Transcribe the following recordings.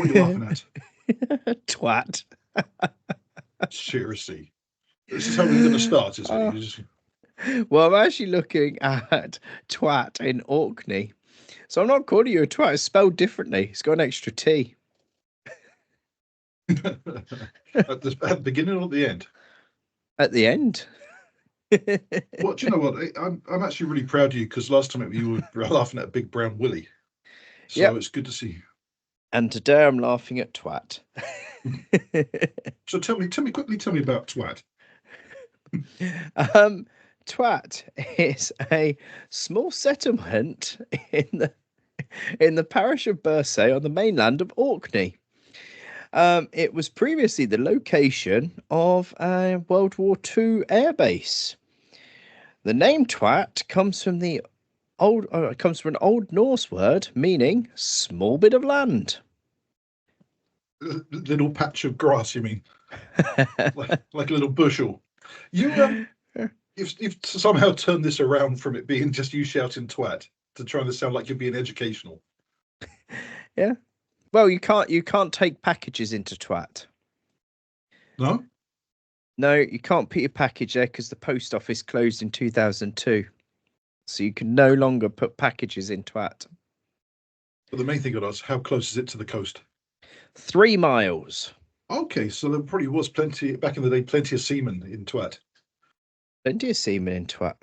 What are you laughing at? Twat. Seriously. This is how we're going to start, is it? Oh. You just... Well, I'm actually looking at twat in Orkney. So I'm not calling you a twat. It's spelled differently. It's got an extra T. at the beginning or the end? At the end. Well, do you know what? I'm actually really proud of you because last time you were laughing at a big brown willy. So Yep. it's good to see you. And today I'm laughing at twat. So tell me about twat. Twat is a small settlement in the parish of Bursay on the mainland of Orkney. It was previously the location of a World War II airbase. The name twat comes from an Old Norse word meaning small bit of land. Little patch of grass, you mean? like a little bushel. You've somehow turned this around from it being just you shouting twat to trying to sound like you're being educational. Yeah. Well, you can't take packages into twat. No? No, you can't put your package there because the post office closed in 2002. So you can no longer put packages in twat. But the main thing is, how close is it to the coast? 3 miles. Okay, so there probably was plenty, back in the day, plenty of seamen in twat. Plenty of seamen in twat.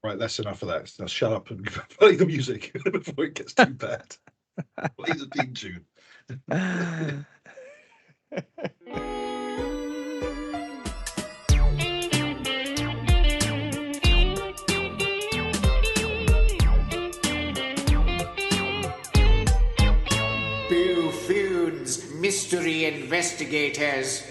Right, that's enough of that. Now shut up and play the music before it gets too bad. Play the theme tune. Boo-Foons, mystery investigators.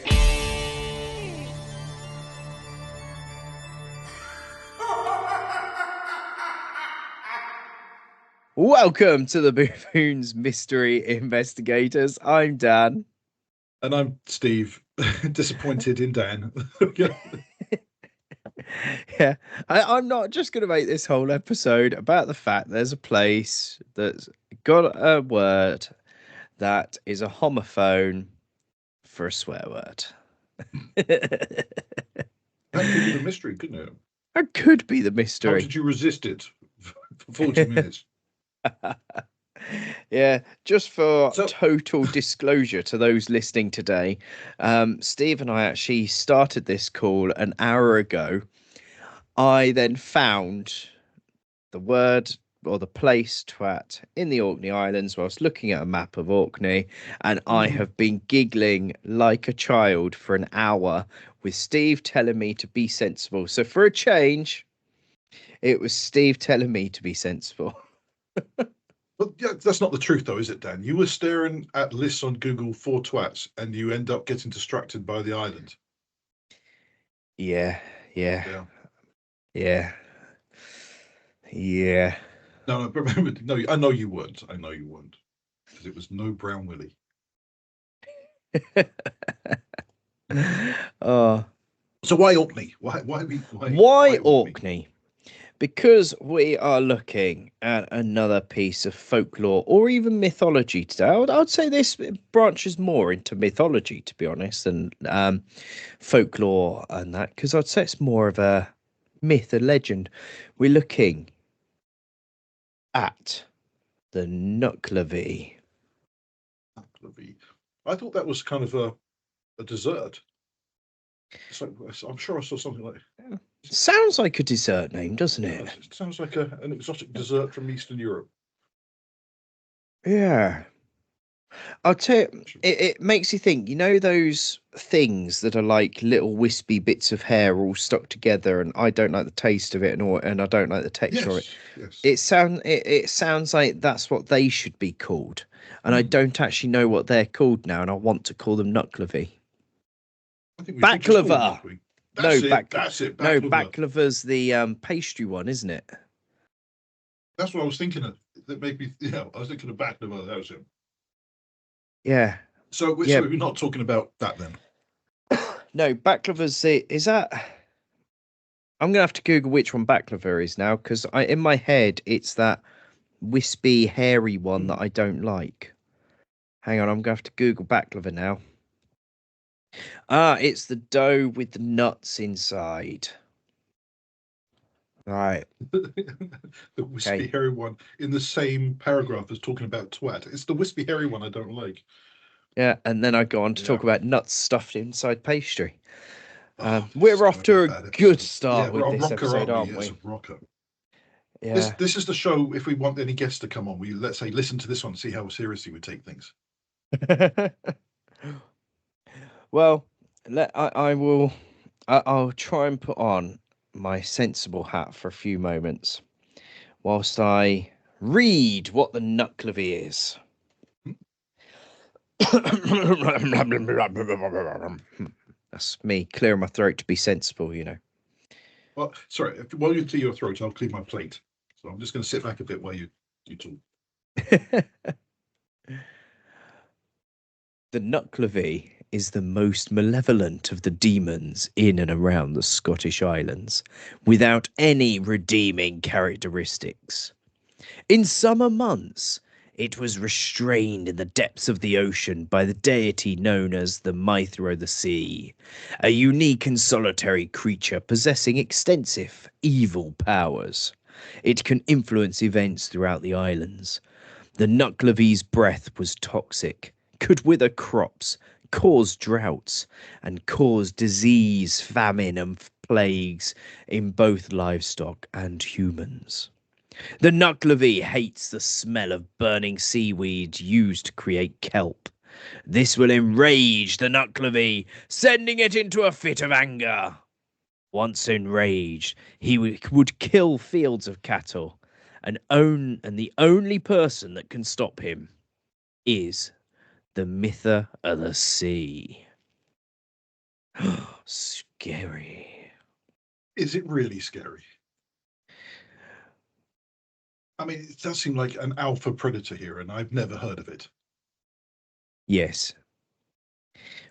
Welcome to the Boo-Foons Mystery Investigators. I'm Dan. And I'm Steve, disappointed in Dan. Yeah, I'm not just going to make this whole episode about the fact there's a place that's got a word that is a homophone for a swear word. That could be the mystery, couldn't it? That could be the mystery. How did you resist it for 40 minutes? Yeah, just for total disclosure to those listening today, Steve and I actually started this call an hour ago. I then found the word or the place twat in the Orkney Islands whilst looking at a map of Orkney, and I have been giggling like a child for an hour with Steve telling me to be sensible. So for a change, it was Steve telling me to be sensible. But yeah, that's not the truth, though, is it, Dan? You were staring at lists on Google for twats, and you end up getting distracted by the island. Yeah. No, remember, no, I know you weren't. Because it was no brown willy. Oh. So why Orkney? Why Orkney? Because we are looking at another piece of folklore or even mythology today. I'd say this branches more into mythology, to be honest, than folklore and that, because I'd say it's more of a myth, a legend. We're looking at the Nuckelavee. I thought that was kind of a dessert. So I'm sure I saw something like that. Sounds like a dessert name, doesn't it? It sounds like an exotic dessert from Eastern Europe. Yeah. I'll tell you, it makes you think, you know, those things that are like little wispy bits of hair all stuck together, and I don't like the taste of it, and I don't like the texture of it. Yes. It sounds like that's what they should be called, and I don't actually know what they're called now, and I want to call them Nuckelavee. Baklava. That's it. No, baklava's the pastry one, isn't it? That's what I was thinking of. That maybe, I was thinking of baklava. That was it. Yeah. So we're not talking about that then. No, baklava's is that? I'm gonna have to Google which one baklava is now, because in my head it's that wispy, hairy one that I don't like. Hang on, I'm going to have to Google baklava now. Ah, it's the dough with the nuts inside. Right. The wispy hairy one in the same paragraph as talking about twat. It's the wispy hairy one I don't like. Yeah, and then I go on to talk about nuts stuffed inside pastry. Oh, we're off to a good start we're with on this rocker, episode, aren't yes, we? rocker. Yeah. This is the show. If we want any guests to come on, we let's say listen to this one, see how seriously we take things. Well, I'll try and put on my sensible hat for a few moments whilst I read what the Nuckelavee is. That's me clearing my throat to be sensible, you know. Well, sorry, while you clear your throat, I'll clear my plate. So I'm just going to sit back a bit while you talk. The Nuckelavee is the most malevolent of the demons in and around the Scottish Islands, without any redeeming characteristics. In summer months, it was restrained in the depths of the ocean by the deity known as the Mithra of the Sea, a unique and solitary creature possessing extensive evil powers. It can influence events throughout the islands. The Nuckelavie's breath was toxic, could wither crops, cause droughts, and cause disease, famine, and plagues in both livestock and humans. The Nuckelavee hates the smell of burning seaweed used to create kelp. This will enrage the Nuckelavee, sending it into a fit of anger. Once enraged, he would kill fields of cattle, and the only person that can stop him is the Mithra of the Sea. Scary. Is it really scary? I mean, it does seem like an alpha predator here, and I've never heard of it. Yes.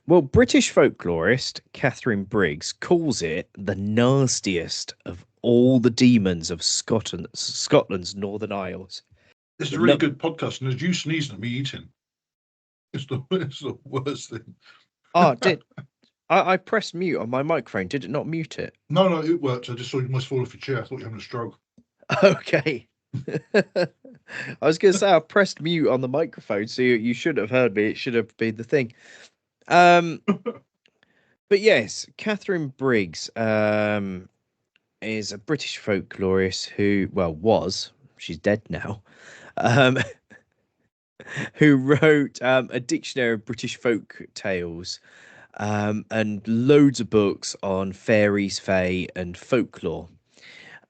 Well, British folklorist Catherine Briggs calls it the nastiest of all the demons of Scotland's Northern Isles. This is a really good podcast, and as you sneezing at me eating, it's the worst thing. Oh, I pressed mute on my microphone? Did it not mute it? No, it worked. I just saw you must fall off your chair. I thought you were having a stroke. Okay. I was going to say I pressed mute on the microphone, so you should have heard me. It should have been the thing. But yes, Catherine Briggs is a British folklorist who, she's dead now, who wrote a dictionary of British folk tales and loads of books on fairies, fae, and folklore.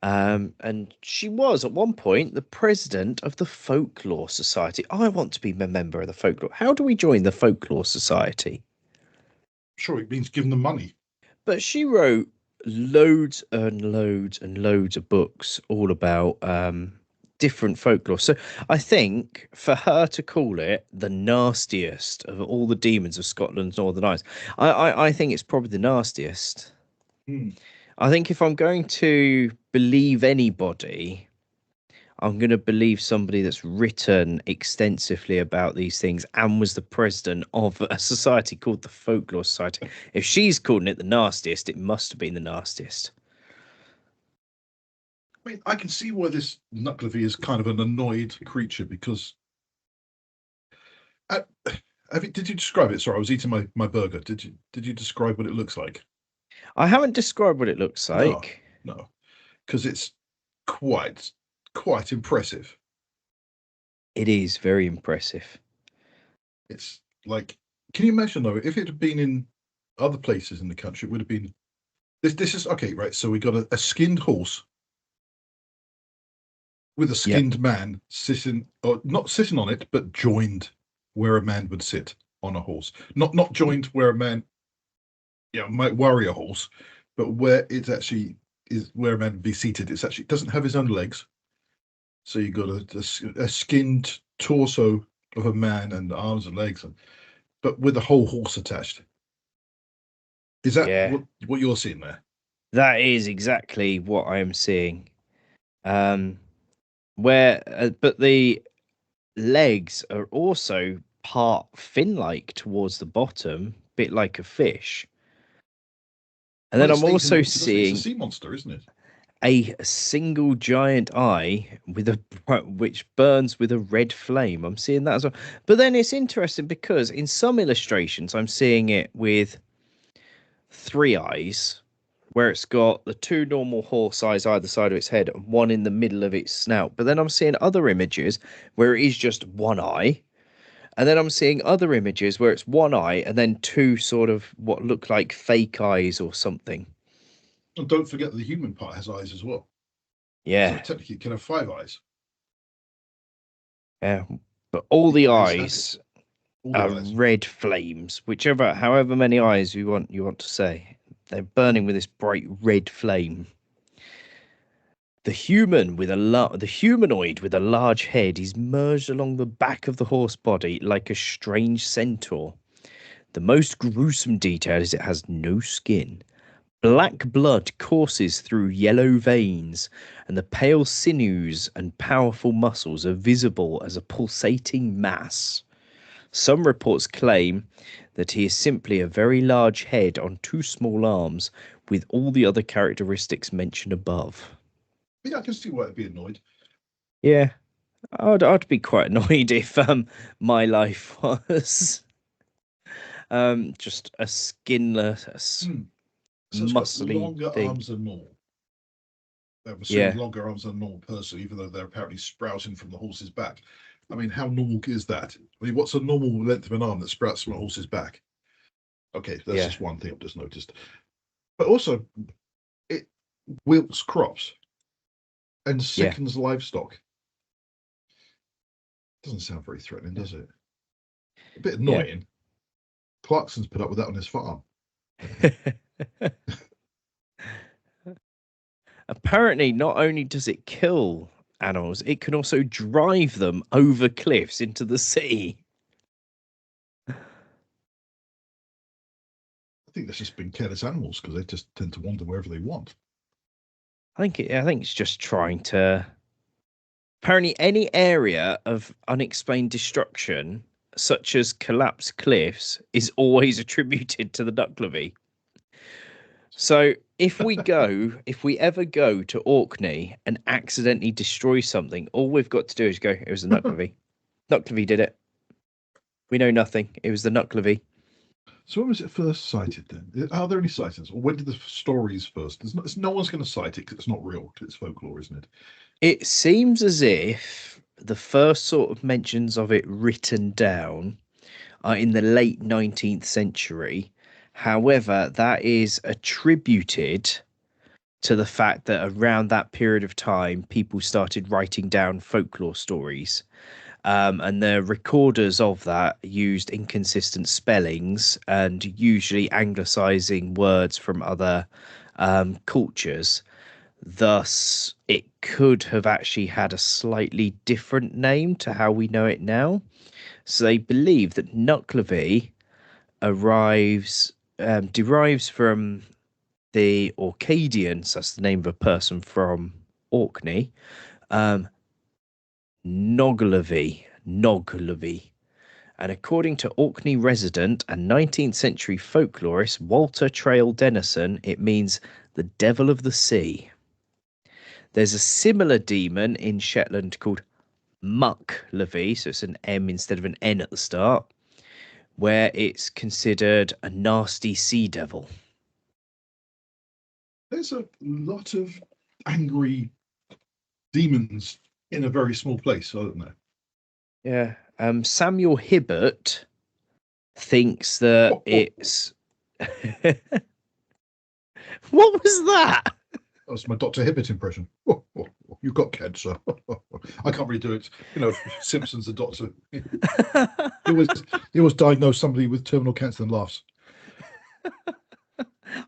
And she was at one point the president of the Folklore Society. I want to be a member of the Folklore. How do we join the Folklore Society? Sure, it means giving them money. But she wrote loads and loads and loads of books all about different folklore. So I think for her to call it the nastiest of all the demons of Scotland's Northern Isles, I think it's probably the nastiest. I think if I'm going to believe anybody, I'm going to believe somebody that's written extensively about these things and was the president of a society called the Folklore Society. If she's calling it the nastiest, it must have been the nastiest. I mean, I can see why this Nuckelavee is kind of an annoyed creature because. Did you describe it? Sorry, I was eating my burger. Did you describe what it looks like? I haven't described what it looks like. No, because it's quite impressive. It is very impressive. It's like, can you imagine though, if it had been in other places in the country, it would have been. This is okay, right? So we got a skinned horse with a skinned man sitting, or not sitting on it, but joined where a man would sit on a horse. Not joined where a man, might worry a horse, but where it's actually is where a man would be seated. It's actually, it doesn't have his own legs. So you got a skinned torso of a man and arms and legs, but with a whole horse attached. Is that what you're seeing there? That is exactly what I am seeing. But the legs are also part fin-like towards the bottom, bit like a fish. And then I'm also seeing it's a sea monster, isn't it? a single giant eye which burns with a red flame. I'm seeing that as well. But then it's interesting because in some illustrations I'm seeing it with 3 eyes, where it's got the 2 normal horse eyes either side of its head and 1 in the middle of its snout. But then I'm seeing other images where it is just 1 eye. And then I'm seeing other images where it's 1 eye and then 2 sort of what look like fake eyes or something. And don't forget the human part has eyes as well. Yeah. So technically it can have 5 eyes. Yeah. But all the eyes are eyes. red flames, however many eyes you want to say. They're burning with this bright red flame. The humanoid with a large head is merged along the back of the horse body like a strange centaur. The most gruesome detail is it has no skin. Black blood courses through yellow veins, and the pale sinews and powerful muscles are visible as a pulsating mass. Some reports claim that he is simply a very large head on 2 small arms, with all the other characteristics mentioned above. Yeah, I can see why I'd be annoyed. Yeah, I'd be quite annoyed if my life was just a skinless, So it's muscly got longer thing. arms than normal. I'm assuming longer arms than a normal person, even though they're apparently sprouting from the horse's back. I mean, how normal is that? I mean, what's a normal length of an arm that sprouts from a horse's back? Okay, that's just one thing I've just noticed. But also, it wilts crops and sickens livestock. Doesn't sound very threatening, does it? A bit annoying. Clarkson's put up with that on his farm. Apparently, not only does it kill animals, it can also drive them over cliffs into the sea. I think that's just been careless animals because they just tend to wander wherever they want. I think it's just trying to. Apparently, any area of unexplained destruction, such as collapsed cliffs, is always attributed to the Nuckelavee. So if we ever go to Orkney and accidentally destroy something, all we've got to do is go, it was the Nuckelavee. Nuckelavee did it. We know nothing. It was the Nuckelavee. So when was it first sighted then? Are there any sightings? Or when did the stories first? No one's going to cite it because it's not real, because it's folklore, isn't it? It seems as if the first sort of mentions of it written down are in the late 19th century. However, that is attributed to the fact that around that period of time, people started writing down folklore stories. And the recorders of that used inconsistent spellings and usually anglicising words from other cultures. Thus, it could have actually had a slightly different name to how we know it now. So they believe that Nuckelavee derives from the Orcadians, that's the name of a person from Orkney, Nuckelavee. And according to Orkney resident and 19th century folklorist Walter Trail Dennison, it means the devil of the sea. There's a similar demon in Shetland called Muckelavee, so it's an M instead of an N at the start, where it's considered a nasty sea devil. There's a lot of angry demons in a very small place, isn't there? Yeah. Samuel Hibbert thinks that it's. What was that? That was my Dr. Hibbert impression. You've got cancer. I can't really do it. You know, Simpson's the doctor. He always diagnosed somebody with terminal cancer and laughs.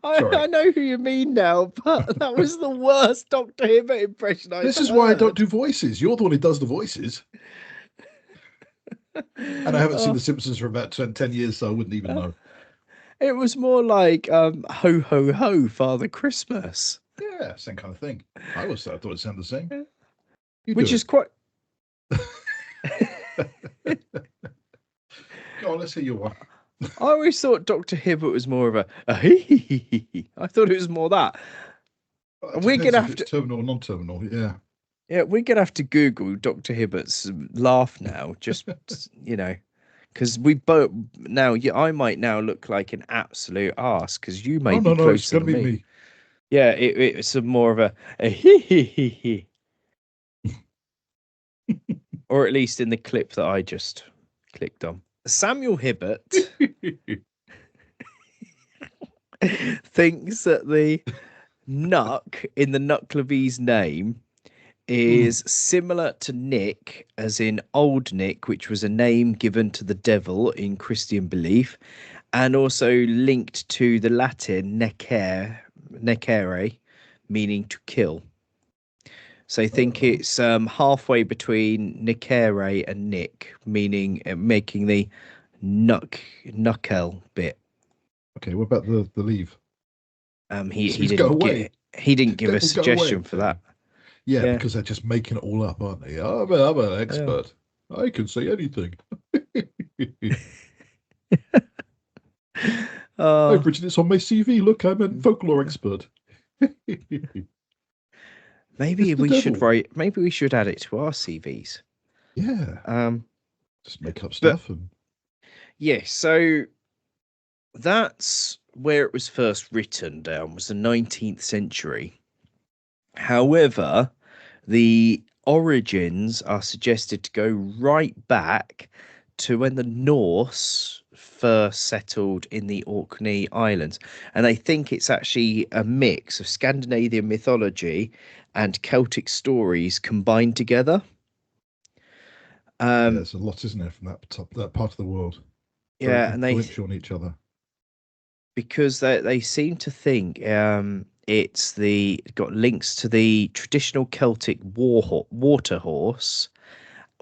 I know who you mean now, but that was the worst Dr. Hibbert impression I've This is heard. why I don't do voices. You're the one who does the voices. And I haven't seen The Simpsons for about 10 years, so I wouldn't even know. It was more like ho, ho, ho, Father Christmas. Yeah, same kind of thing. I always thought it sounded the same. Which is quite... Oh, let's hear your one. I always thought Dr. Hibbert was more of a hee hee hee hee hee. I thought it was more that. We're gonna have to terminal or non-terminal. Yeah. Yeah, we're gonna have to Google Dr. Hibbert's laugh now, just because we both now. Yeah, I might now look like an absolute arse because you may be No, it's closer gonna than be me. me. Yeah, it's more of a hee hee hee hee, or at least in the clip that I just clicked on. Samuel Hibbert thinks that the Nuck in the Nuckleavee's name is similar to Nick, as in Old Nick, which was a name given to the devil in Christian belief, and also linked to the Latin necere, meaning to kill. So I think it's halfway between necere and Nick, meaning making the knuckle bit. Okay, what about the leave? He didn't give a suggestion for that. Yeah, because they're just making it all up, aren't they? I'm an expert. Yeah. I can say anything. I've written this on my CV. Look, I'm a folklore expert. Maybe we should write. Maybe we should add it to our CVs. Yeah. Just make up stuff and. Yeah. So that's where it was first written down. Was the 19th century. However, the origins are suggested to go right back to when the Norse first settled in the Orkney Islands. And they think it's actually a mix of Scandinavian mythology and Celtic stories combined together. There's a lot, isn't there, from that part of the world? Yeah, and they on each other. Because they seem to think it's got links to the traditional Celtic water horse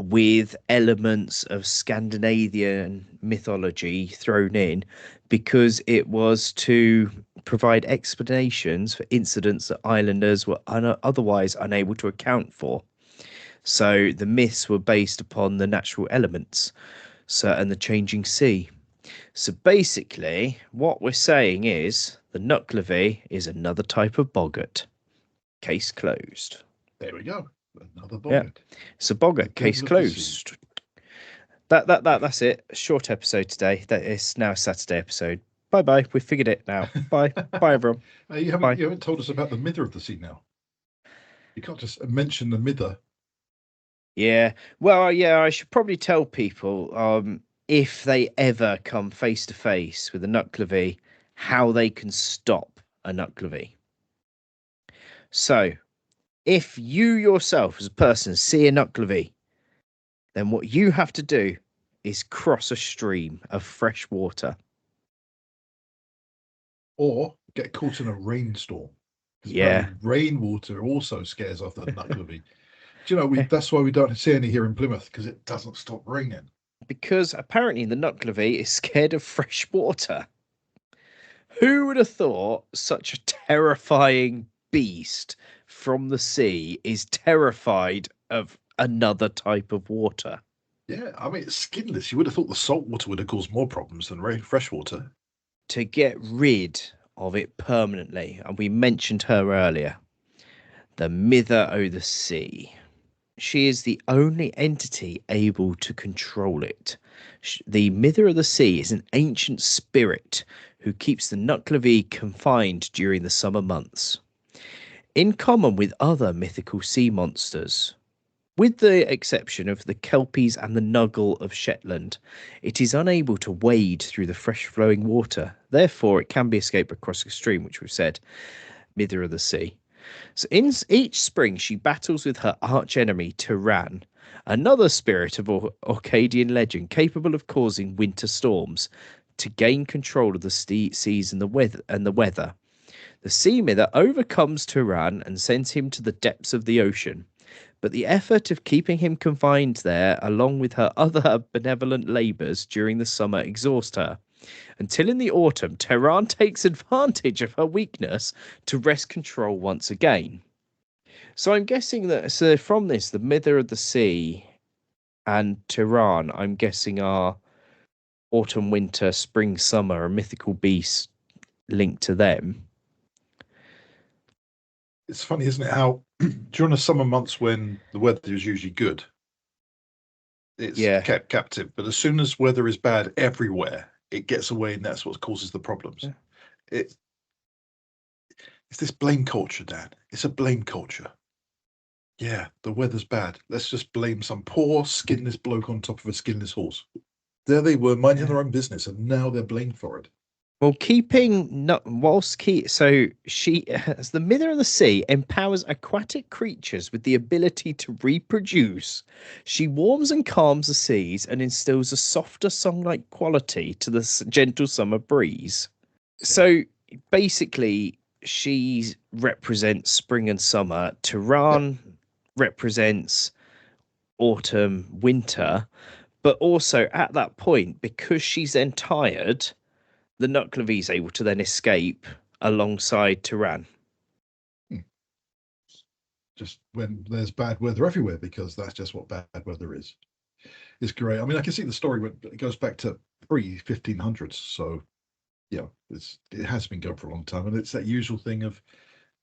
with elements of Scandinavian mythology thrown in, because it was to provide explanations for incidents that islanders were otherwise unable to account for. So the myths were based upon the natural elements, and the changing sea. So basically, what we're saying is the Nuckelavee is another type of boggart. Case closed. There we go. Another boggart. Yeah. It's a boggart. Case closed. That's it. A short episode today. That is now a Saturday episode. Bye. We figured it now. Bye. Bye, everyone. You haven't told us about the mither of the sea now. You can't just mention the mither. Yeah. Well, yeah, I should probably tell people if they ever come face to face with a Nuckelavee, how they can stop a Nuckelavee. So, if you yourself as a person see a Nuckelavee, then what you have to do is cross a stream of fresh water. Or get caught in a rainstorm. Yeah. Rainwater also scares off the Nuckelavee. Do you know, that's why we don't see any here in Plymouth, because it doesn't stop raining. Because apparently the Nuckelavee is scared of fresh water. Who would have thought such a terrifying beast from the sea is terrified of another type of water? Yeah, I mean, it's skinless. You would have thought the salt water would have caused more problems than fresh water. To get rid of it permanently, and we mentioned her earlier, the Mither o' the Sea. She is the only entity able to control it. The Mither of the Sea is an ancient spirit who keeps the Nuckelavee confined during the summer months. In common with other mythical sea monsters, with the exception of the Kelpies and the Nuggle of Shetland, it is unable to wade through the fresh-flowing water. Therefore, it can be escaped across a stream, which we've said, Mither of the Sea. So in each spring, she battles with her archenemy, Tyran, another spirit of Orcadian legend capable of causing winter storms, to gain control of the seas and the weather. The Sea Mither overcomes Tyran and sends him to the depths of the ocean. But the effort of keeping him confined there, along with her other benevolent labours during the summer, exhaust her. Until in the autumn, Tyran takes advantage of her weakness to wrest control once again. So I'm guessing that from this, the Mither of the Sea and Tyran, I'm guessing, are autumn, winter, spring, summer, a mythical beast linked to them. It's funny, isn't it, how during the summer months when the weather is usually good, it's kept captive. But as soon as weather is bad everywhere, it gets away, and that's what causes the problems. Yeah. It's this blame culture, Dan. It's a blame culture. Yeah, the weather's bad. Let's just blame some poor skinless bloke on top of a skinless horse. There they were, minding their own business, and now they're blamed for it. Well, so she, as the Mother of the Sea, empowers aquatic creatures with the ability to reproduce. She warms and calms the seas and instills a softer song-like quality to the gentle summer breeze. So basically, she represents spring and summer. Turan represents autumn, winter, but also at that point, because she's then tired, the Nuckelavee is able to then escape alongside Turan. Just when there's bad weather everywhere, because that's just what bad weather is. It's great. I mean, I can see the story when it goes back to pre-1500s. So, yeah, it has been going for a long time. And it's that usual thing of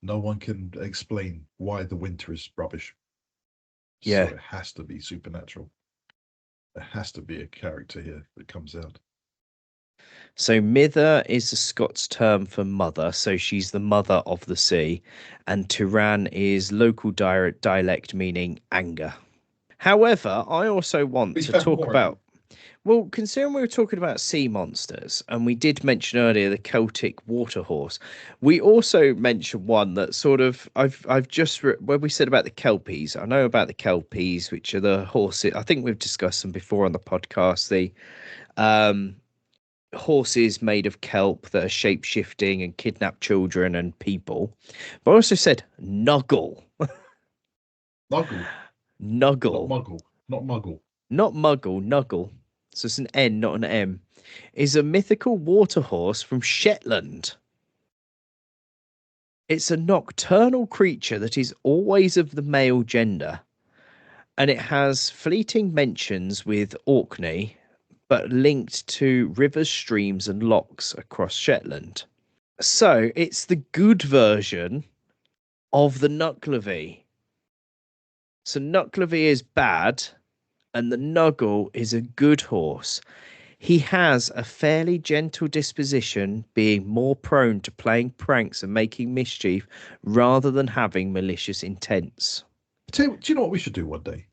no one can explain why the winter is rubbish. Yeah. So it has to be supernatural. There has to be a character here that comes out. So Mither is a Scots term for mother, so she's the mother of the sea, and Turan is local dialect meaning anger. However, I also want to talk about, well, considering we were talking about sea monsters, and we did mention earlier the Celtic water horse, we also mentioned one that sort of I've just when we said about the Kelpies, I know about the Kelpies, which are the horses. I think we've discussed them before on the podcast. The horses made of kelp that are shape-shifting and kidnap children and people. But I also said Nuggle. Nuggle. Nuggle. Not Muggle. Not Muggle. Not Muggle, Nuggle. So it's an N, not an M. Is a mythical water horse from Shetland. It's a nocturnal creature that is always of the male gender. And it has fleeting mentions with Orkney, but linked to rivers, streams, and lochs across Shetland. So it's the good version of the Nuckelavee. So Nuckelavee is bad, and the Nuggle is a good horse. He has a fairly gentle disposition, being more prone to playing pranks and making mischief rather than having malicious intents. Do you know what we should do one day?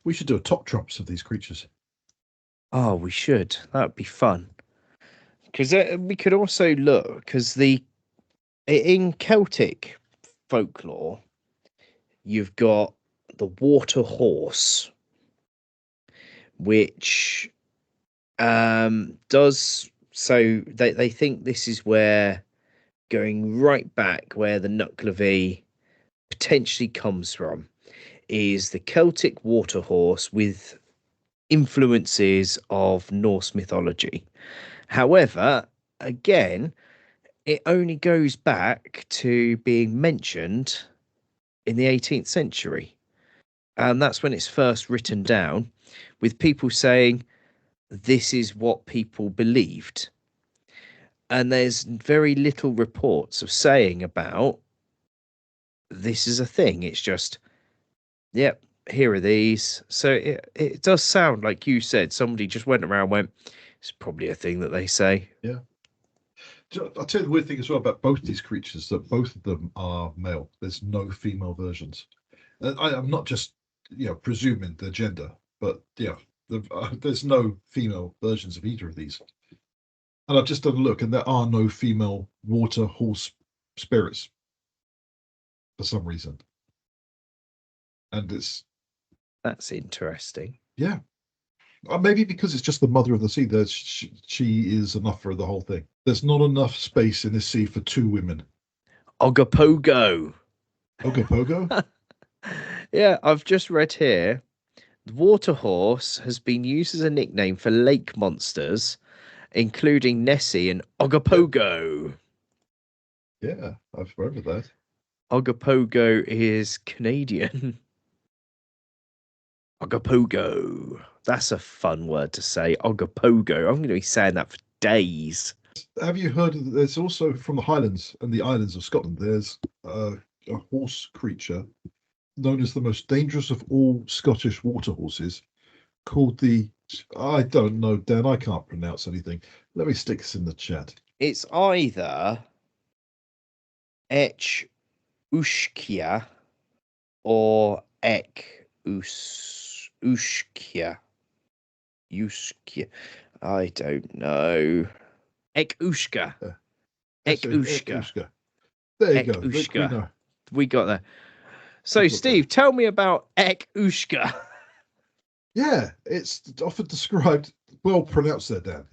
We should do a top trumps of these creatures. Oh, we should. That would be fun. Because we could also look, because in Celtic folklore, you've got the water horse, which does, so they think this is where, going right back where the Nuckelavee potentially comes from, is the Celtic water horse with influences of Norse mythology. However, again, it only goes back to being mentioned in the 18th century. And that's when it's first written down, with people saying this is what people believed. And there's very little reports of saying about this is a thing. It's just, yep, here are these. So it does sound like you said, somebody just went around and went, it's probably a thing that they say. Yeah. I'll tell you the weird thing as well about both these creatures, that both of them are male. There's no female versions. I'm not just, presuming the gender, but there's no female versions of either of these. And I've just done a look, and there are no female water horse spirits for some reason. And that's interesting. Yeah. Maybe because it's just the mother of the sea, that she is enough for the whole thing. There's not enough space in the sea for two women. Ogopogo. Ogopogo? Yeah, I've just read here. The water horse has been used as a nickname for lake monsters, including Nessie and Ogopogo. Yeah, I've heard of that. Ogopogo is Canadian. Ogopogo. That's a fun word to say. Ogopogo. I'm going to be saying that for days. Have you heard of? There's also from the Highlands and the islands of Scotland. There's a horse creature known as the most dangerous of all Scottish water horses, called the. I don't know, Dan. I can't pronounce anything. Let me stick this in the chat. It's either Ech Ushkia or Ek Ushkia. Ushkia. I don't know. Ek Ushka. Ek Ushka. There you go. Look, we got that. So, Steve, tell me about Ek Ushka. Yeah, it's often described, well pronounced there, Dan.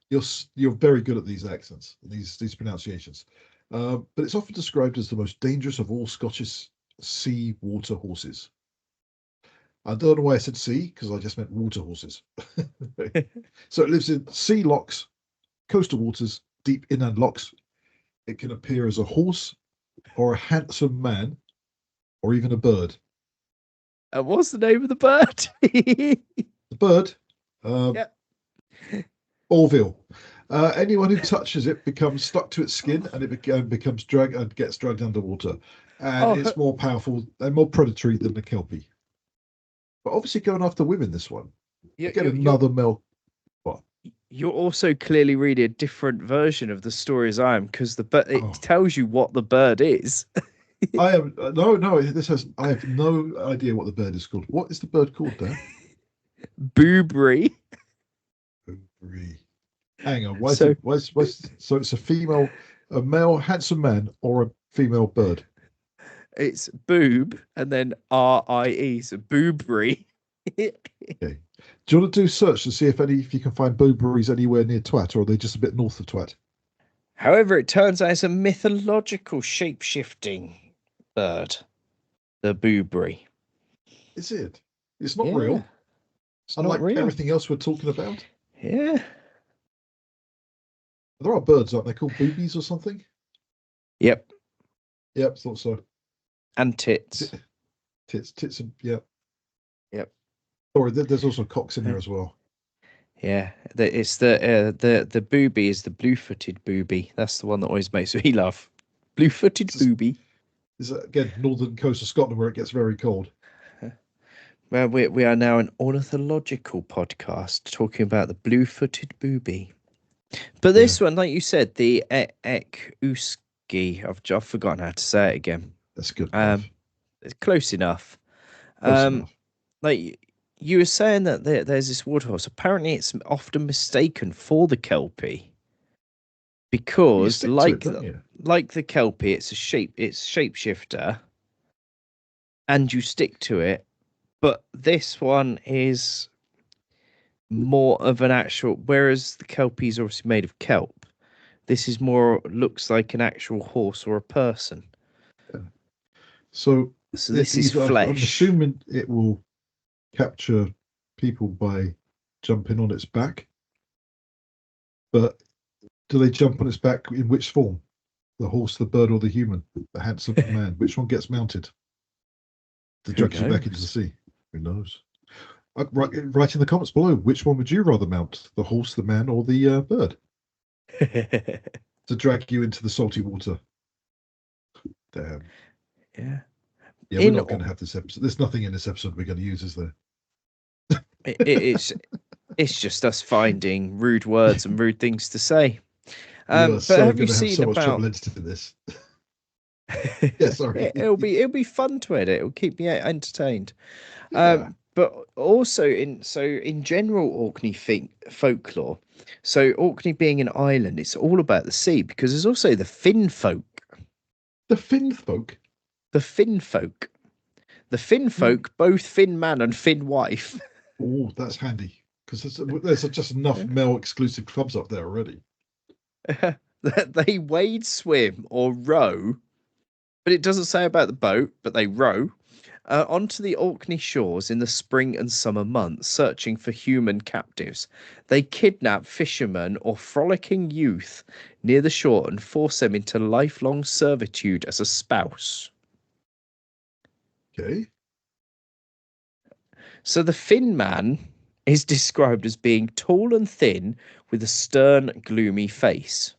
You're very good at these accents, these pronunciations. But it's often described as the most dangerous of all Scottish sea water horses. I don't know why I said sea, because I just meant water horses. So it lives in sea lochs, coastal waters, deep inland lochs. It can appear as a horse or a handsome man or even a bird. And what's the name of the bird? The bird? Orville. Anyone who touches it becomes stuck to its skin, and it becomes gets dragged underwater. And it's more powerful and more predatory than the kelpie. But obviously going after women, this one. Get another male. What? You're also clearly reading a different version of the story as I am, because it tells you what the bird is. I am no. I have no idea what the bird is called. What is the bird called, Dan? Boobry. Boobry. Hang on. So it's a male handsome man or a female bird? It's boob and then R-I-E, so boobry. Okay. Do you want to do a search to see if you can find booberries anywhere near Twat, or are they just a bit north of Twat? However, it turns out it's a mythological shape-shifting bird, the boobry. Is it? It's not real. It's unlike not real. Everything else we're talking about. Yeah. There are birds, aren't they, called boobies or something? Yep. Yep, thought so. And tits. Tits, and yep. Sorry, there's also cocks in there as well. Yeah, it's the booby is the blue-footed booby. That's the one that always makes me laugh. Blue-footed booby. Is that, again, northern coast of Scotland where it gets very cold? Well, we are now an ornithological podcast talking about the blue-footed booby. But this one, like you said, the Ek Uski, I've forgotten how to say it again. That's good. It's close enough. Like you were saying that there's this waterhorse. Apparently, it's often mistaken for the kelpie because, like the kelpie, it's shapeshifter, and you stick to it. But this one is more of an actual. Whereas the kelpie is obviously made of kelp, this is looks like an actual horse or a person. Yeah. So this is flesh. I'm assuming it will capture people by jumping on its back. But do they jump on its back in which form? The horse, the bird, or the human? The handsome man? Which one gets mounted to drag you back into the sea? Who knows? Write in the comments below, which one would you rather mount? The horse, the man, or the bird? To drag you into the salty water. Damn. Yeah. Yeah, we're not going to have this episode. There's nothing in this episode we're going to use, is there? It's just us finding rude words and rude things to say. But have you seen so much about trouble editing this? Yeah, sorry. It'll be fun to edit. It'll keep me entertained. Yeah. But also in general Orkney folklore. So Orkney being an island, it's all about the sea because there's also the Finn folk. The Finn folk. The Finn folk. The Finn folk, both Finn man and Finn wife. Oh, that's handy because there's just enough male exclusive clubs up there already. They wade, swim, or row, but it doesn't say about the boat. But they row onto the Orkney shores in the spring and summer months, searching for human captives. They kidnap fishermen or frolicking youth near the shore and force them into lifelong servitude as a spouse. Okay. So the Finn Man is described as being tall and thin with a stern, gloomy face.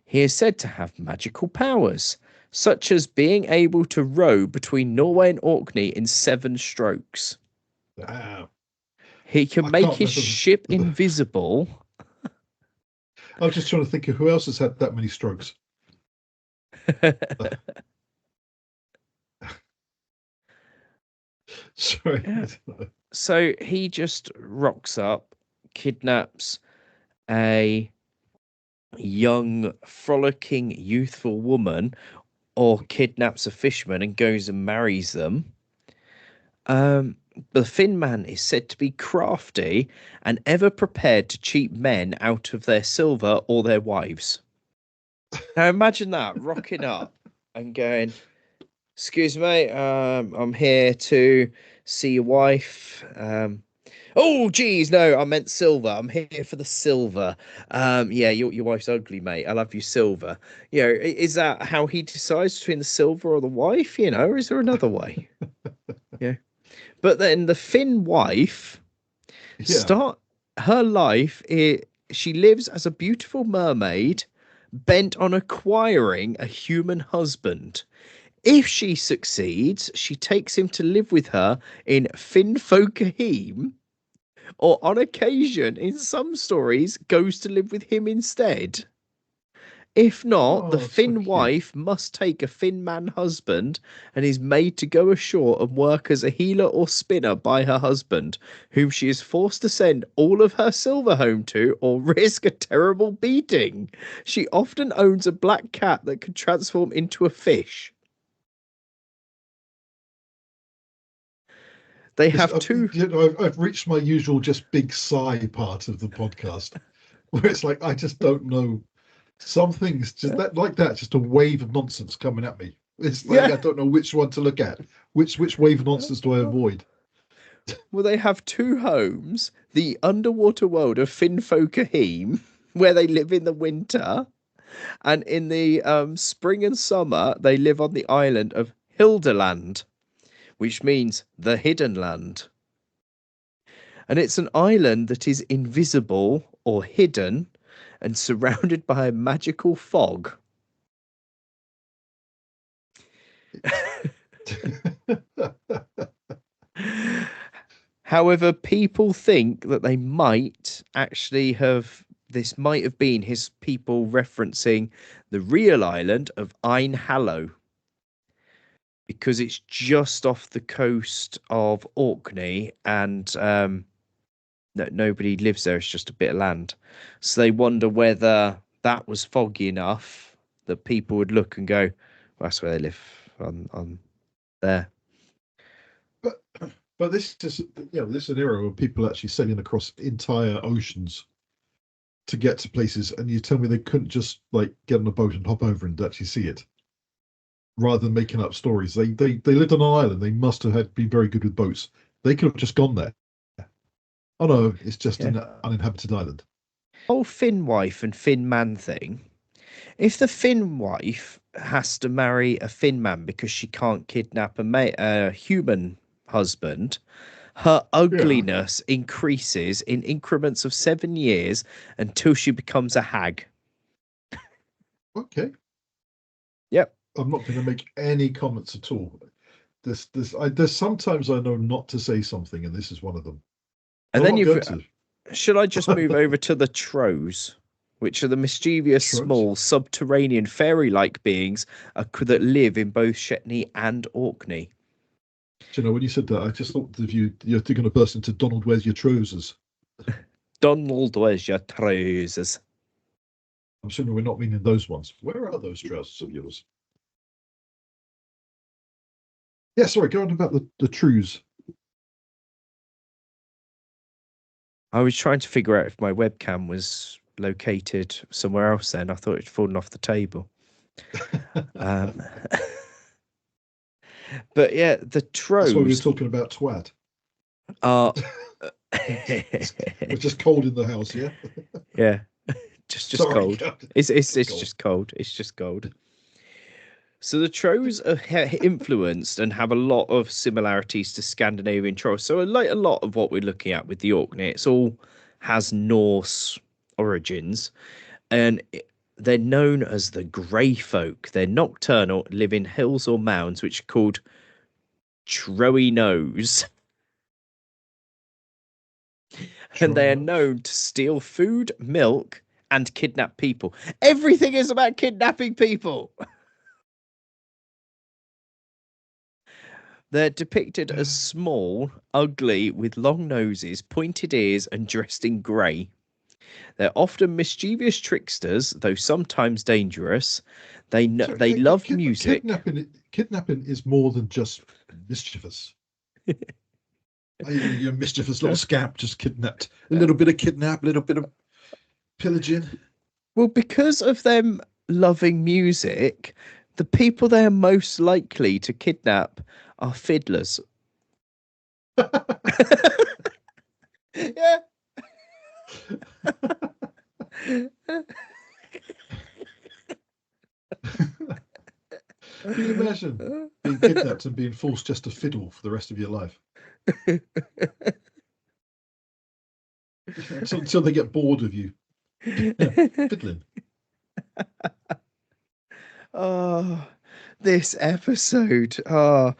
He is said to have magical powers, such as being able to row between Norway and Orkney in 7 strokes. Wow. He can I make can't his remember. ship invisible. I was just trying to think of who else has had that many strokes. Sorry. Yeah. So he just rocks up, kidnaps a young, frolicking, youthful woman, or kidnaps a fisherman and goes and marries them. The Finn Man is said to be crafty and ever prepared to cheat men out of their silver or their wives. Now imagine that, rocking up and going, "Excuse me, I'm here to see your wife." Oh, geez, no, I meant silver. I'm here for the silver. Yeah, your wife's ugly, mate. I love you, silver. You know, is that how he decides between the silver or the wife? You know, or is there another way? Yeah. But then the Finn wife Yeah. her life. She lives as a beautiful mermaid, bent on acquiring a human husband. If she succeeds, she takes him to live with her in Finnfokahim, or on occasion, in some stories, goes to live with him instead. If not, the Oh, so Finn cute. wife must take a Finn man husband and is made to go ashore and work as a healer or spinner by her husband, whom she is forced to send all of her silver home to or risk a terrible beating. She often owns a black cat that can transform into a fish. They have two. I've reached my usual just big sigh part of the podcast, where it's like I just don't know. Some things just that, just a wave of nonsense coming at me. It's like Yeah. I don't know which one to look at. Which wave of nonsense do I avoid? Well, they have 2 homes: the underwater world of Finnfokahim, where they live in the winter, and in the spring and summer, they live on the island of Hildeland, which means the hidden land. And it's an island that is invisible or hidden and surrounded by a magical fog. However, people think that they might actually have. This might have been his people referencing the real island of Ein Hallow, because it's just off the coast of Orkney, and nobody lives there. It's just a bit of land. So they wonder whether that was foggy enough that people would look and go, well, "That's where they live, on there." But this is this is an era where people are actually sailing across entire oceans to get to places, and you tell me they couldn't just like get on a boat and hop over and actually see it, rather than making up stories. They lived on an island. They must have been very good with boats. They could have just gone there. Oh no, it's just Yeah. an uninhabited island. Whole Finn wife and Finn man thing. If the Finn wife has to marry a Finn man because she can't kidnap a human husband, her ugliness increases in increments of 7 years until she becomes a hag. Okay. Yep. I'm not going to make any comments at all. There's sometimes I know not to say something, and this is one of them. And I'm then not going to. should I just move over to the Trows, which are the mischievous, Trows? small, subterranean, fairy-like beings that live in both Shetney and Orkney? Do you know, when you said that, I just thought of you're going to burst into Donald, where's your trousers? Donald, where's your trousers? I'm assuming we're not meaning those ones. Where are those trousers of yours? Yeah, sorry, go on about the trews. I was trying to figure out if my webcam was located somewhere else then. I thought it'd fallen off the table. But yeah, the Trows. That's why we were talking about twat. It's just cold in the house, yeah? Yeah. Just Sorry, cold. God. It's Cold. just cold. It's just cold. So the trolls are influenced and have a lot of similarities to Scandinavian trolls. So like a lot of what we're looking at with the Orkney, it's all has Norse origins, and they're known as the Grey Folk. They're nocturnal, live in hills or mounds, which are called Troinos. And they are known to steal food, milk, and kidnap people. Everything is about kidnapping people. They're depicted as small, ugly, with long noses, pointed ears, and dressed in grey. They're often mischievous tricksters, though sometimes dangerous. They love music. Kidnapping is more than just mischievous. You're a mischievous little scamp, just kidnapped. A little bit of kidnap, a little bit of pillaging. Well, because of them loving music, the people they are most likely to kidnap are fiddlers. Yeah. Can you imagine being kidnapped and being forced just to fiddle for the rest of your life? Until they get bored of you fiddling. Oh, this episode. Oh,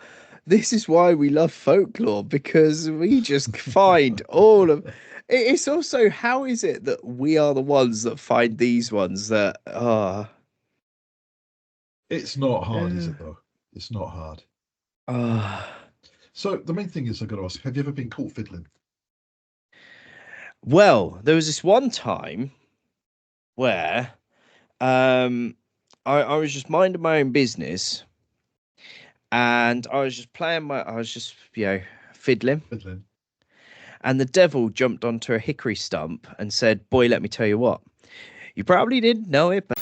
this is why we love folklore, because we just find all of it's also, how is it that we are the ones that find these ones that It's not hard, is it though? It's not hard. So the main thing is, I've got to ask, have you ever been caught fiddling? Well, there was this one time where I was just minding my own business, and I was just fiddling. And the devil jumped onto a hickory stump and said, "Boy, let me tell you what. You probably didn't know it, but..."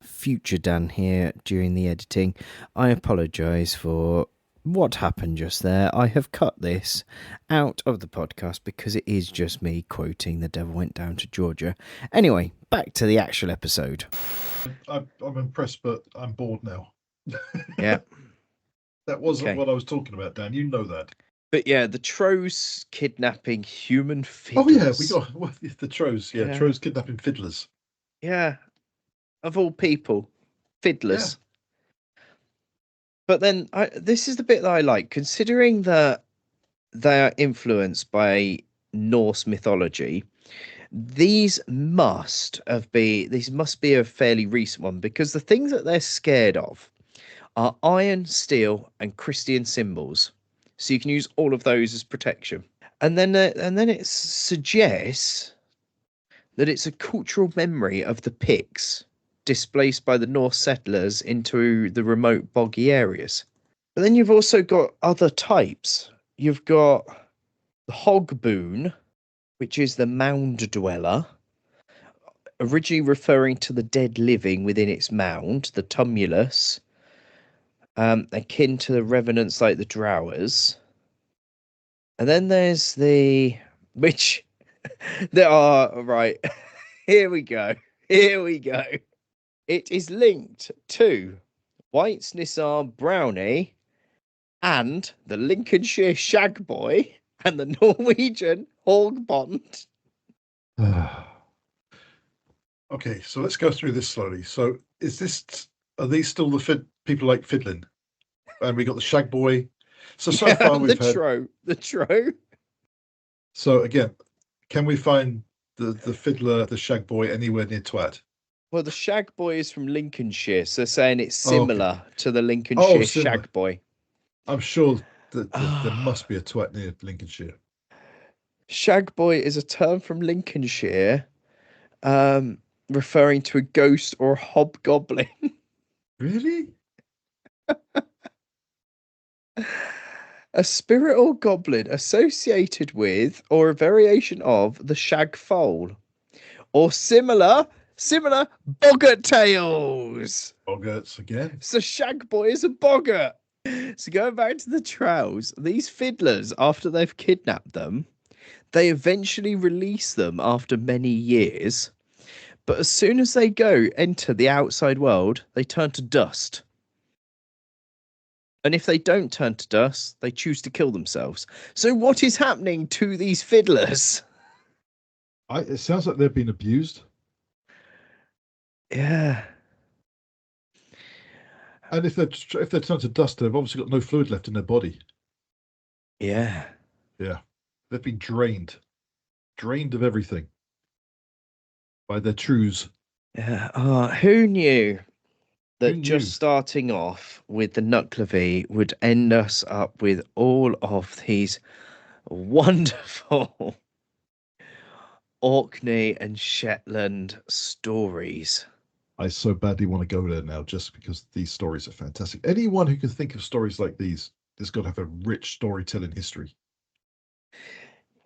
Future Dan here during the editing. I apologise for what happened just there. I have cut this out of the podcast because it is just me quoting "The devil went down to Georgia." Anyway, back to the actual episode. I'm impressed, but I'm bored now. Yeah. That wasn't what I was talking about, Dan. You know that. But yeah, the Trows kidnapping human fiddlers. Oh yeah, we got the Trows. Yeah, Trows kidnapping fiddlers. Yeah, of all people, fiddlers. Yeah. But then this is the bit that I like, considering that they are influenced by Norse mythology. These must be a fairly recent one, because the things that they're scared of are iron, steel, and Christian symbols. So you can use all of those as protection. And then it suggests that it's a cultural memory of the Picts displaced by the Norse settlers into the remote boggy areas. But then you've also got other types. You've got the Hogboon, which is the mound dweller, originally referring to the dead living within its mound, the tumulus, akin to the revenants like the Drowers. And then there's which there are, right, here we go. It is linked to White's Nissar Brownie and the Lincolnshire Shagboy and the Norwegian Hogbond. Okay, so let's go through this slowly. So are these still the people like fiddling? And we got the Shagboy. So far we've had the Tro. So again, can we find the fiddler, the Shagboy, anywhere near Twat? Well, the Shagboy is from Lincolnshire, so saying it's similar to the Lincolnshire Shagboy. I'm sure that there must be a Twat near Lincolnshire. Shagboy is a term from Lincolnshire, referring to a ghost or a hobgoblin. Really? A spirit or goblin associated with or a variation of the shag foal, or similar boggart tales. Boggarts again. So Shagboy is a boggart. So going back to the Trows, these fiddlers, after they've kidnapped them, they eventually release them after many years. But as soon as they enter the outside world, they turn to dust. And if they don't turn to dust, they choose to kill themselves. So what is happening to these fiddlers? It sounds like they're being abused. Yeah. And if they're turned to dust, they've obviously got no fluid left in their body. Yeah. Yeah. They've been drained of everything by their trews. Yeah. Oh, who knew that Who knew? just starting off with the Nuckelavee would end us up with all of these wonderful Orkney and Shetland stories. I so badly want to go there now just because these stories are fantastic. Anyone who can think of stories like these has got to have a rich storytelling history.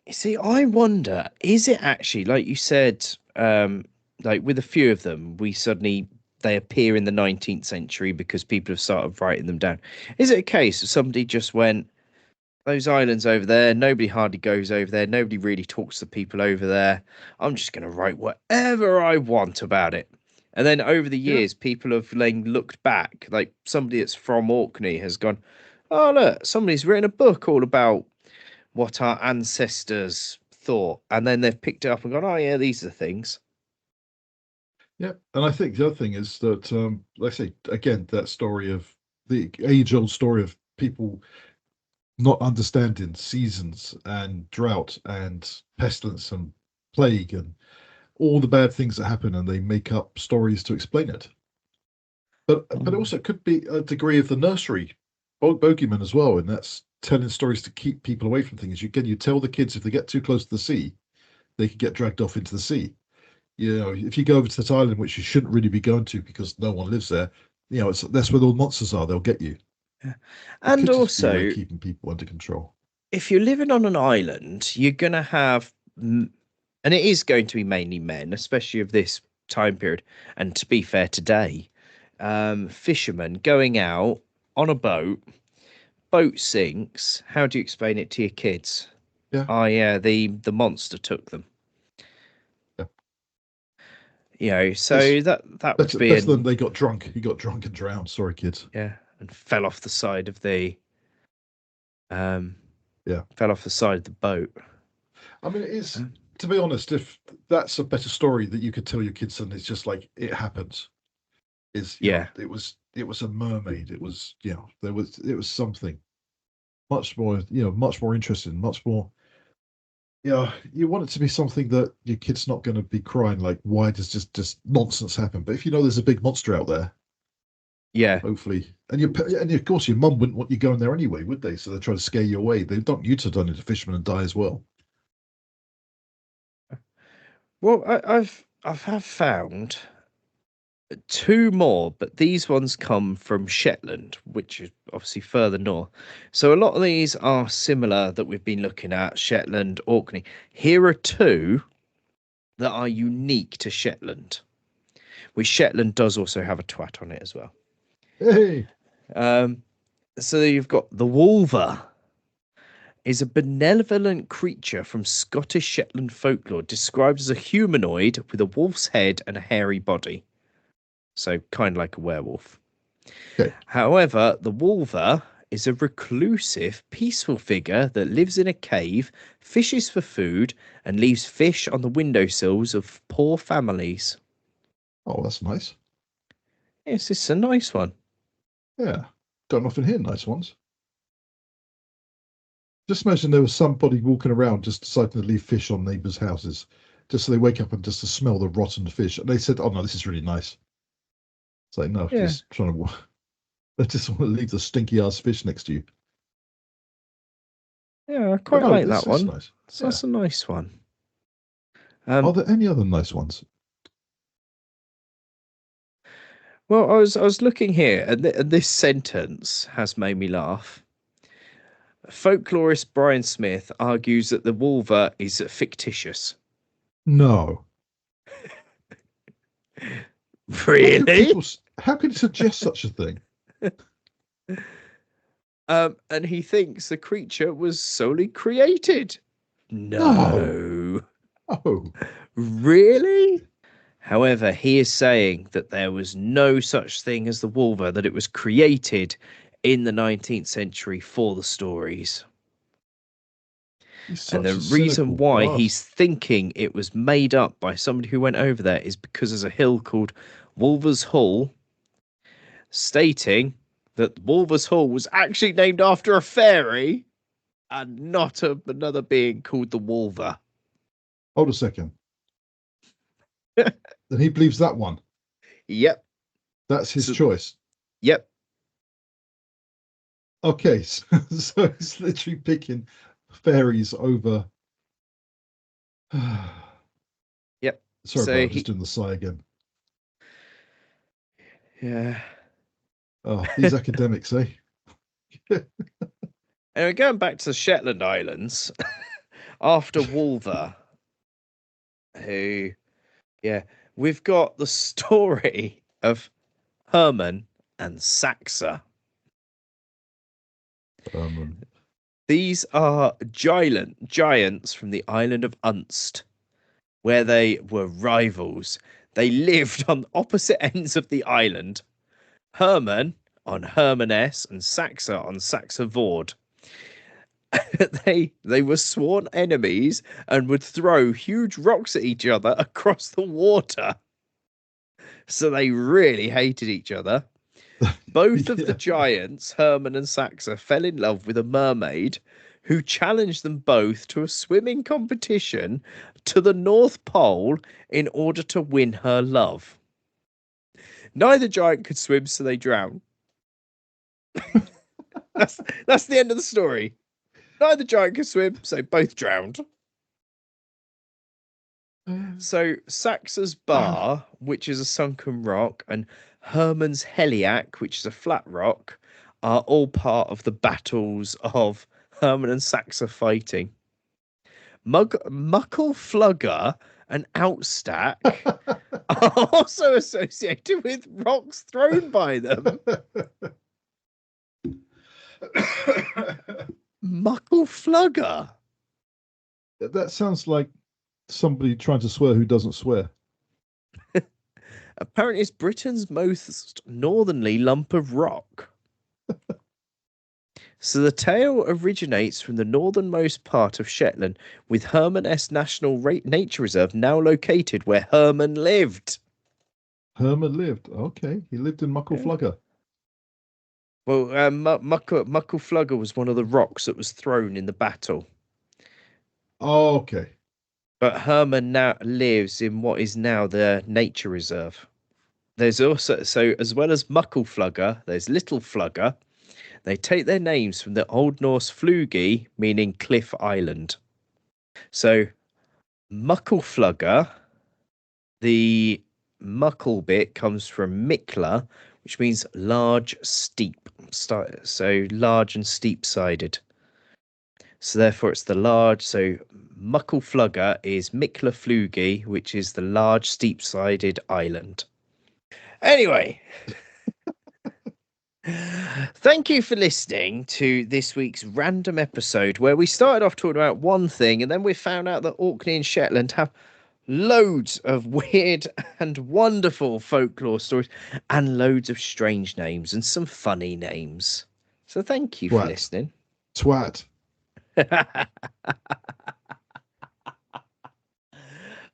You see, I wonder, is it actually, like you said, like with a few of them, they appear in the 19th century because people have started writing them down. Is it a case of somebody just went, those islands over there, nobody hardly goes over there, nobody really talks to people over there, I'm just going to write whatever I want about it. And then over the years, people have looked back, like somebody that's from Orkney has gone, oh, look, somebody's written a book all about what our ancestors thought. And then they've picked it up and gone, oh, yeah, these are the things. Yeah. And I think the other thing is that, like I say, again, that story of the age-old story of people not understanding seasons and drought and pestilence and plague and all the bad things that happen, and they make up stories to explain it. But also it could be a degree of the nursery bogeyman as well, and that's telling stories to keep people away from things. You tell the kids if they get too close to the sea, they could get dragged off into the sea. You know, if you go over to that island, which you shouldn't really be going to because no one lives there, you know, that's where all the monsters are. They'll get you. Yeah. And also, keeping people under control. If you're living on an island, you're going to have, and it is going to be mainly men, especially of this time period. And to be fair, today, fishermen going out on a boat sinks. How do you explain it to your kids? Yeah. Oh, yeah, the monster took them. Yeah. You know, so that would be better than they got drunk. He got drunk and drowned. Sorry, kids. Yeah, and fell off the side of the yeah, fell off the side of the boat. I mean, it is, to be honest, if that's a better story that you could tell your kids, and it's just like it happens. It was a mermaid. It was, it was something much more, much more interesting, much more. Yeah, you want it to be something that your kid's not going to be crying like, why does just nonsense happen? But if you know there's a big monster out there, yeah, hopefully, and of course your mum wouldn't want you going there anyway, would they? So they try to scare you away. They don't want you to turn into fishermen and die as well. Well, I've found two more, but these ones come from Shetland, which is obviously further north. So a lot of these are similar that we've been looking at, Shetland, Orkney. Here are two that are unique to Shetland, which Shetland does also have a twat on it as well. Hey. So you've got the Wolver. Is a benevolent creature from Scottish Shetland folklore, described as a humanoid with a wolf's head and a hairy body. So kind of like a werewolf. Okay. However, the Wolver is a reclusive, peaceful figure that lives in a cave, fishes for food, and leaves fish on the windowsills of poor families. Oh, that's nice. Yes, it's a nice one. Yeah. Don't often hear nice ones. Just imagine there was somebody walking around just deciding to leave fish on neighbours' houses, just so they wake up and just to smell the rotten fish. And they said, "Oh no, this is really nice." It's like, no, just trying to. They just want to leave the stinky ass fish next to you. Yeah, I quite like that one. Nice. So that's a nice one. Are there any other nice ones? Well, I was looking here, and this sentence has made me laugh. Folklorist Brian Smith argues that the Wolver is fictitious. No. Really? How could you suggest such a thing? And he thinks the creature was solely created. No. Oh. Really? However, he is saying that there was no such thing as the Wolver, that it was created in the 19th century for the stories. He's And such the a reason cynical why bastard. he's thinking it was made up by somebody who went over there is because there's a hill called Wolvers Hall, stating that Wolvers Hall was actually named after a fairy and not another being called the Wolver. Hold a second. Then he believes that one. Yep. That's his So- choice. Yep. Okay, so he's literally picking fairies over. Yep. Sorry, So bro, I'm just doing the sigh again. Yeah. Oh, these academics, eh? Anyway, going back to the Shetland Islands, after Wolver, who, yeah, we've got the story of Herman and Saxa. These are giants from the island of Unst, where they were rivals. They lived on opposite ends of the island. Herman on Hermaness and Saxa on Saxa Vord. They were sworn enemies and would throw huge rocks at each other across the water. So they really hated each other. Both of the giants, Herman and Saxa, fell in love with a mermaid who challenged them both to a swimming competition to the North Pole in order to win her love. Neither giant could swim, so they drowned. That's the end of the story. Neither giant could swim, so both drowned. So Saxa's bar, which is a sunken rock, and Herman's Heliac, which is a flat rock, are all part of the battles of Herman and Saxa fighting. Muckleflugger and Outstack are also associated with rocks thrown by them. Muckleflugger. That sounds like somebody trying to swear who doesn't swear. Apparently, it's Britain's most northerly lump of rock. So the tale originates from the northernmost part of Shetland, with Herman S National Nature Reserve now located where Herman lived. Herman lived. Okay, he lived in Muckleflugger. Well, Muckleflugger was one of the rocks that was thrown in the battle. Oh, okay. But Herman now lives in what is now the nature reserve. There's also, so as well as Muckleflugger, there's Little Flugger. They take their names from the Old Norse flugi, meaning cliff island. So Muckleflugger, the muckle bit comes from Mikla, which means large, steep. So large and steep-sided. So therefore it's the large, so Muckleflugger is Mikla Flugi, which is the large, steep-sided island. Anyway, thank you for listening to this week's random episode where we started off talking about one thing and then we found out that Orkney and Shetland have loads of weird and wonderful folklore stories and loads of strange names and some funny names. So thank you for listening. Twat.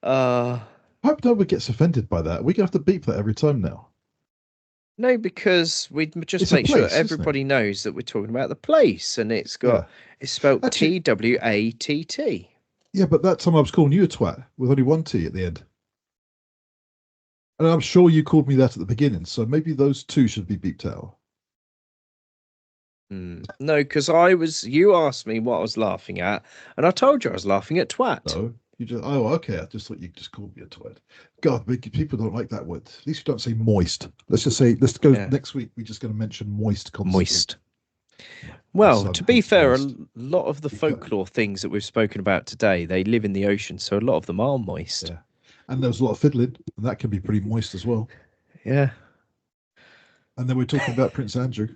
I hope nobody gets offended by that. We're going to have to beep that every time now. No, because we just It's make a place, sure everybody knows that we're talking about the place, and it's spelled Actually, TWATT. Yeah, but that time I was calling you a twat with only one T at the end. And I'm sure you called me that at the beginning, so maybe those two should be beeped out. No, because you asked me what I was laughing at, and I told you I was laughing at twat. No, you just, okay, I just thought you just called me a twat. God, people don't like that word. At least you don't say moist. Let's go next week. We're just going to mention moist constantly. Moist. Well, to be fair, a lot of the folklore things that we've spoken about today, they live in the ocean, so a lot of them are moist. Yeah. And there's a lot of fiddling, and that can be pretty moist as well. Yeah. And then we're talking about Prince Andrew.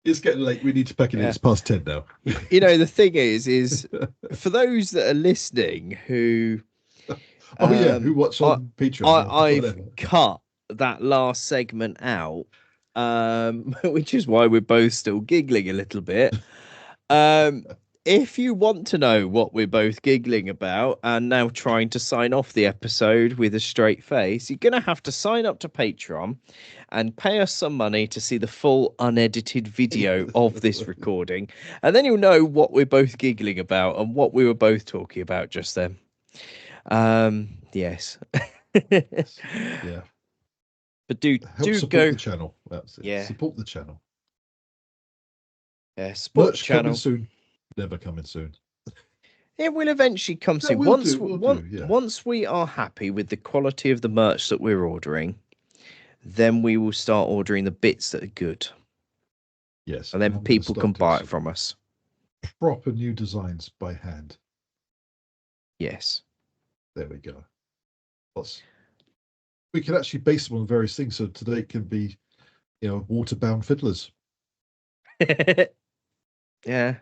Is It's getting late. We need to pack it in. It's past 10 now. You know, the thing is for those that are listening who who watch on Patreon? I've cut that last segment out, which is why we're both still giggling a little bit. If you want to know what we're both giggling about and now trying to sign off the episode with a straight face, you're going to have to sign up to Patreon and pay us some money to see the full unedited video of this recording. And then you'll know what we're both giggling about and what we were both talking about just then. Yes. Yeah. But do support go the channel. That's it. Yeah. Support the channel. Yeah, support Merch the channel. coming soon. Never coming soon. It will eventually come soon. Once we are happy with the quality of the merch that we're ordering, then we will start ordering the bits that are good. Yes. And then people can buy it from us. Proper new designs by hand. Yes. There we go. Plus, we can actually base them on various things. So today it can be, waterbound fiddlers. Yeah.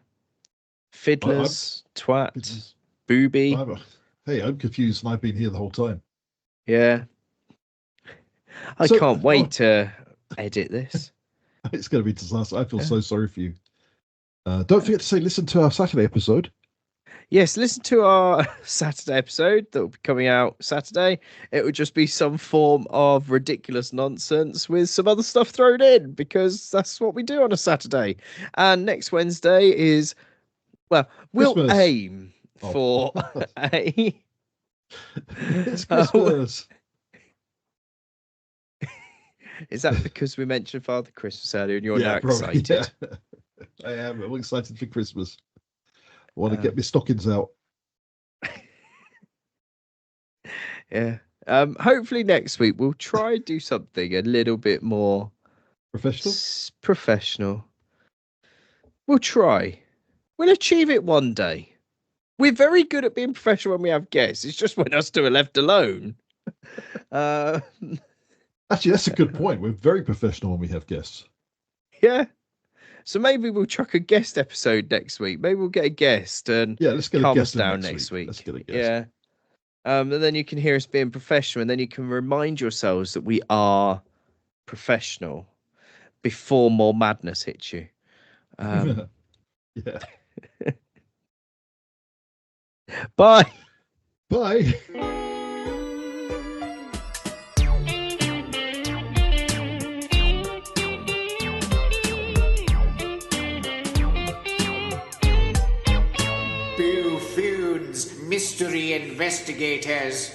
Fiddlers, twats, booby. I'm confused and I've been here the whole time. Yeah. I can't wait to edit this. It's going to be a disaster. I feel so sorry for you. Don't forget to say listen to our Saturday episode. Yes, listen to our Saturday episode that will be coming out Saturday. It would just be some form of ridiculous nonsense with some other stuff thrown in because that's what we do on a Saturday. And next Wednesday is, we'll Christmas. aim for a... It's Christmas. Is that because we mentioned Father Christmas earlier and you're now excited? Yeah. I am. I'm excited for Christmas. I want to get my stockings out. Yeah. Hopefully next week we'll try and do something a little bit more professional. We'll try. We'll achieve it one day. We're very good at being professional when we have guests. It's just when us two are left alone. Actually, that's a good point. We're very professional when we have guests. Yeah. So maybe we'll chuck a guest episode next week. Maybe we'll get a guest and let's get calm a guest us down next week. Let's get a guest. Yeah. And then you can hear us being professional, and then you can remind yourselves that we are professional before more madness hits you. Yeah. Bye. Bye. Boo-Foons, mystery investigators.